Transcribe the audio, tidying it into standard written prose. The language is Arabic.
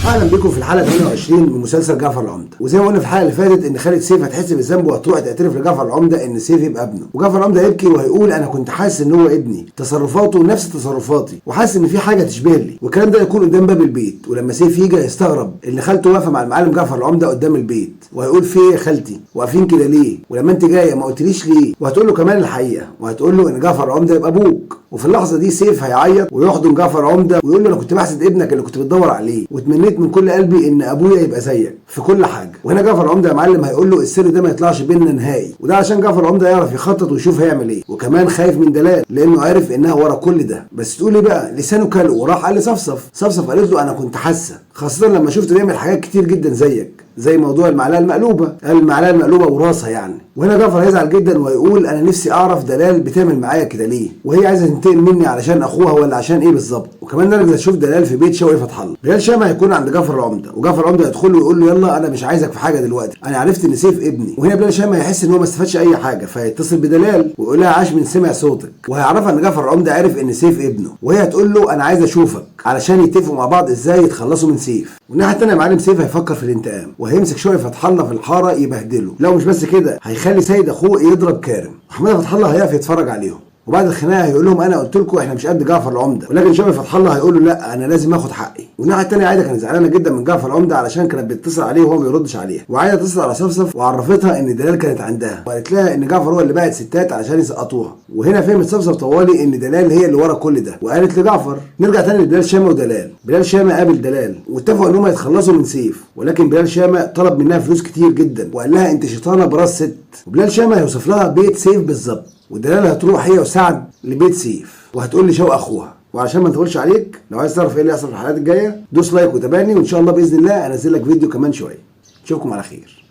اهلا بكم في الحلقه 28 من مسلسل جعفر العمده. وزي ما قلنا في الحلقه اللي فاتت ان خالد سيف هتحس بالذنب وهتروح تعترف لجعفر العمده ان سيف يبقى ابنه، وجعفر العمده هيبكي وهيقول انا كنت حاسس ان هو ابني، تصرفاته نفس تصرفاتي وحاسس ان في حاجه تشبه لي، والكلام ده يكون قدام باب البيت. ولما سيف يجي هيستغرب ان خالته واقفه مع المعلم جعفر العمده قدام البيت، وهيقول في ايه يا خالتي واقفين كده ليه؟ ولما انت جايه ما قلتليش ليه؟ وهتقول له كمان الحقيقه، وهتقول له ان جعفر العمده يبقى ابوك. وفي اللحظه دي سيف هيعيط ويحضن جعفر العمده ويقول له انا كنت بحسد ابنك اللي كنت بتدور عليه، وتمنيت من كل قلبي ان ابويا يبقى زيك في كل حاجه. وهنا جعفر العمده يا معلم هيقول له السر ده ما يطلعش بيننا نهائي، وده عشان جعفر العمده يعرف يخطط ويشوف هيعمل ايه، وكمان خايف من دلال لانه عارف انها ورا كل ده. بس تقول ايه بقى، لسانه كله وراح قال لصفصف. صفصف قالت له انا كنت حاسه، خاصه لما شفته بيعمل حاجات كتير جدا زيك، زي موضوع المعلقه المقلوبه. قال المعلقه المقلوبه وراثه يعني. وهنا جعفر هيزعل جدا ويقول انا نفسي اعرف دلال بتعمل معايا كده ليه، وهي عايزه تنتقم مني علشان اخوها ولا عشان ايه بالظبط. وكمان نرجع نشوف دلال في بيت شوقي فتح الله. دلال شامه هيكون عند جعفر العمده، وجعفر العمده يدخل له ويقول له يلا انا مش عايزك في حاجه دلوقتي، انا عرفت ان سيف ابني. وهنا دلال شامه هيحس ان هو ما استفادش اي حاجه، فيتصل بدلال ويقول لها عاش من سمع صوتك، وهيعرفها ان جعفر العمده عارف ان سيف ابنه، وهي هتقول له انا عايزه اشوفك علشان يتفقوا مع بعض ازاي يتخلصوا من سيف. والناحيه الثانيه يا معلم سيف هيفكر في الانتقام، وهيمسك شوقي فتح الله في الحاره يبهدله. لو مش بس كده هيخلي سيد اخوه يضرب كارم، وحماده فتح الله هيقف يتفرج عليهم. وبعد الخناقه هيقول لهم انا قلت لكم احنا مش قد جعفر العمده، ولكن شوقي فتح الله هيقول له لا انا لازم اخد حقي. والناحيه الثانيه عايده كانت زعلانه جدا من جعفر العمده علشان كانت بتتصل عليه وهو ما بيردش عليها، وعايده اتصل على صفصف وعرفتها ان دلال كانت عندها، وقالت لها ان جعفر هو اللي باعت ستات علشان يسقطوها. وهنا فهمت صفصف طوالي ان دلال هي اللي ورا كل ده، وقالت لجعفر. نرجع تاني لبلال شامه ودلال. بلال شامه قابل دلال واتفقوا ان هم يتخلصوا من سيف، ولكن بلال شامه طلب منها فلوس كتير جدا وقال لها انت شيطانه براس ست. وبلال شامه هيوصف لها بيت سيف بالظبط، ودلال هتروح هي وسعد لبيت سيف وهتقول لي شوق اخوها. وعشان ما نطولش عليك، لو عايز تعرف ايه اللي هيحصل في الحلقات الجايه دوس لايك وتابعني، وان شاء الله باذن الله انزل لك فيديو كمان شويه. اشوفكم على خير.